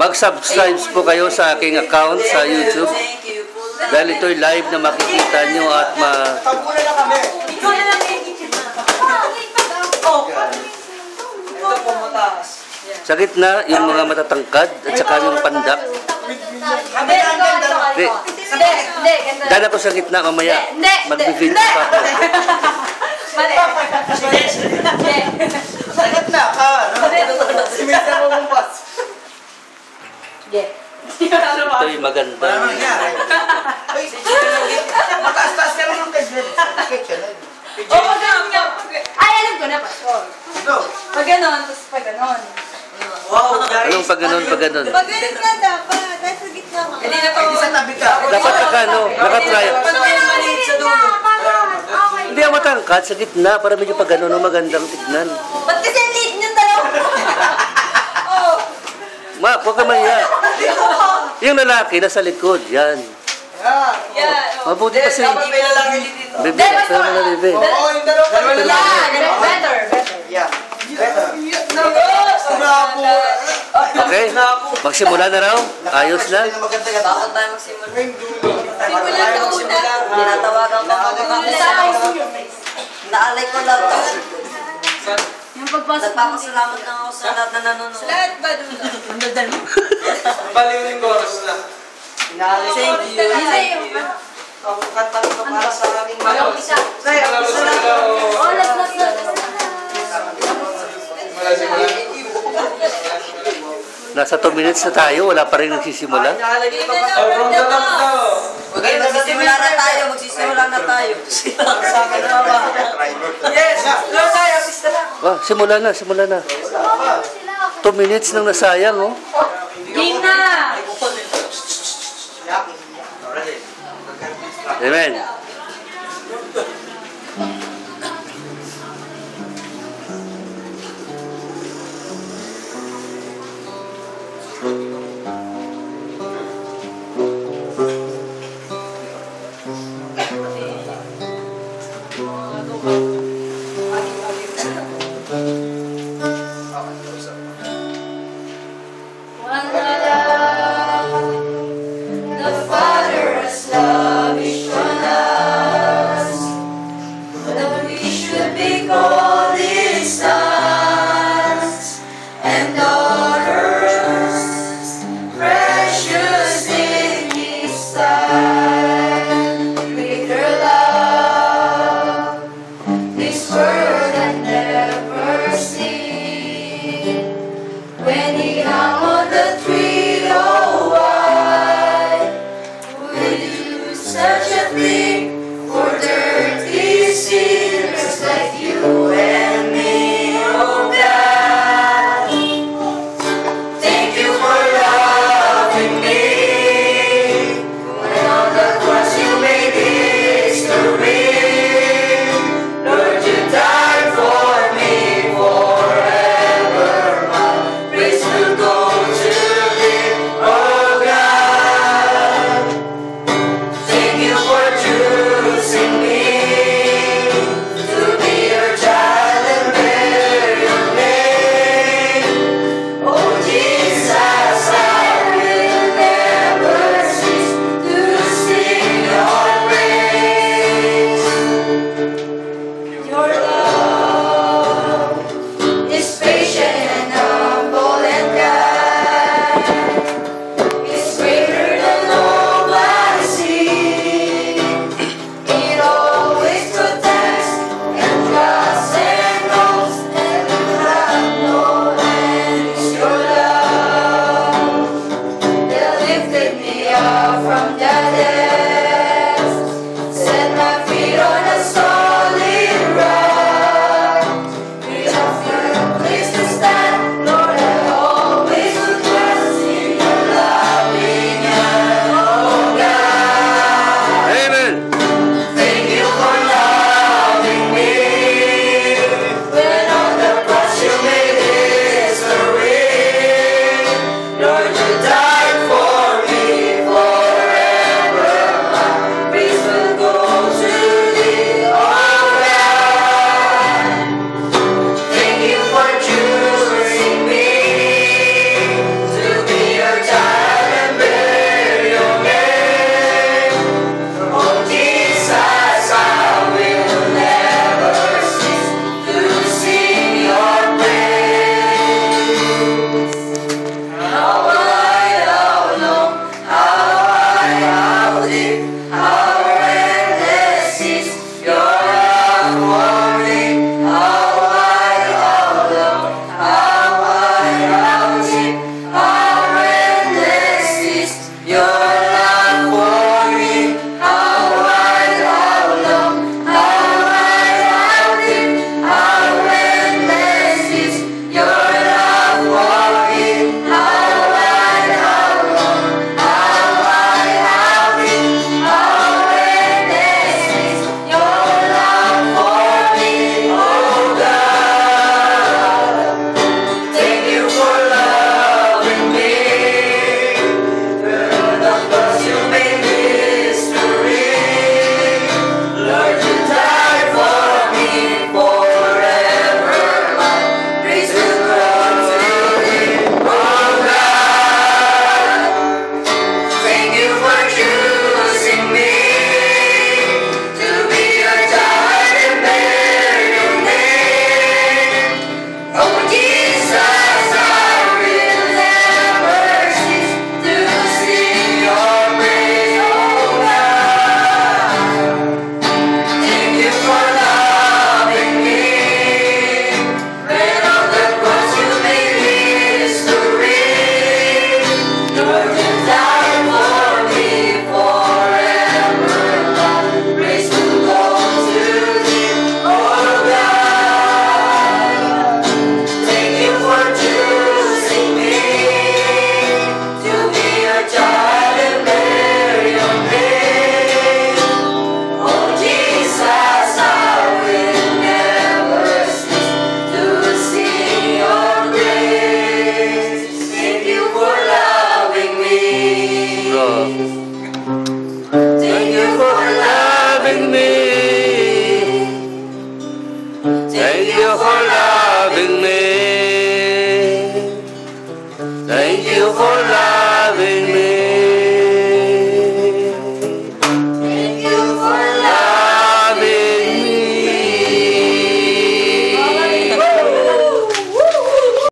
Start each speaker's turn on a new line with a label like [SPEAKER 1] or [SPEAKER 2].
[SPEAKER 1] Mag-subscribe po kayo sa aking account sa YouTube. Dahil ito'y live na makikita nyo at
[SPEAKER 2] Pagmula na kami.
[SPEAKER 3] Ikaw na lang yung kitchen na.
[SPEAKER 2] Ito po mataas.
[SPEAKER 1] sa gitna yung mga matatangkad at saka yung pandak.
[SPEAKER 3] Hindi.
[SPEAKER 1] Dala ko sa gitna mamaya. Mag-video pa ako.
[SPEAKER 3] Mali.
[SPEAKER 2] Sa gitna ka. Simita mo mong pas.
[SPEAKER 1] Ito'y maganda.
[SPEAKER 2] Ano nangyari? Mataas-taas ka lang yung kitchen.
[SPEAKER 3] Pag ganon nga. Ay, alam ko na, Pastor. Pag ganon, tapos pag ganon.
[SPEAKER 2] Wow, guys.
[SPEAKER 1] Anong pag ganon, pag ganon?
[SPEAKER 4] Pag ganun ka dapat, dahil sa gitna ka.
[SPEAKER 2] Hindi na pwede sa tabi ka.
[SPEAKER 1] Dapat nakano, nakatry.
[SPEAKER 2] Sa dulo.
[SPEAKER 1] Hindi ang matangkad sa gitna para medyo pag ganon magandang tignan.
[SPEAKER 4] Ba't kasi ang liit niyong dalawa?
[SPEAKER 1] Ma, huwag ka maya. Yung lalaki nasa likod, yan. Mabuti kasi.
[SPEAKER 2] Dapat may lalaki dito.
[SPEAKER 1] Bebe, pero mga bebe.
[SPEAKER 2] Oo, yung dalawa.
[SPEAKER 3] Better.
[SPEAKER 2] Yeah.
[SPEAKER 1] Okay, magsimula na raw. Ayos na.
[SPEAKER 2] Bakit tayo magsimula?
[SPEAKER 4] Simulan ka una.
[SPEAKER 2] Tinatawagan ko mga naalay ko lang.
[SPEAKER 3] Yung pagpasok
[SPEAKER 2] Nagpapasalamat na ako sa lahat na nanonood.
[SPEAKER 4] Lahat ba doon?
[SPEAKER 2] Baliw yung oras na. Thank you. Ang kanta ko para sa aming mga
[SPEAKER 3] isa.
[SPEAKER 2] Kaya, isa lang.
[SPEAKER 3] Oh, last.
[SPEAKER 1] Nasa 2 minutes na tayo, wala pa rin nagsisimula.
[SPEAKER 2] Okay, magsisimula na tayo. Magsisimula na tayo. Sa akin na ba? Yes! Lord tayo, pista lang.
[SPEAKER 1] Ah, simula na. 2 minutes nang nasayang, oh.
[SPEAKER 3] Game na!
[SPEAKER 1] Amen.
[SPEAKER 3] The Father has love, Ishwana.
[SPEAKER 1] loving me. Thank you for loving me. Thank you for loving me.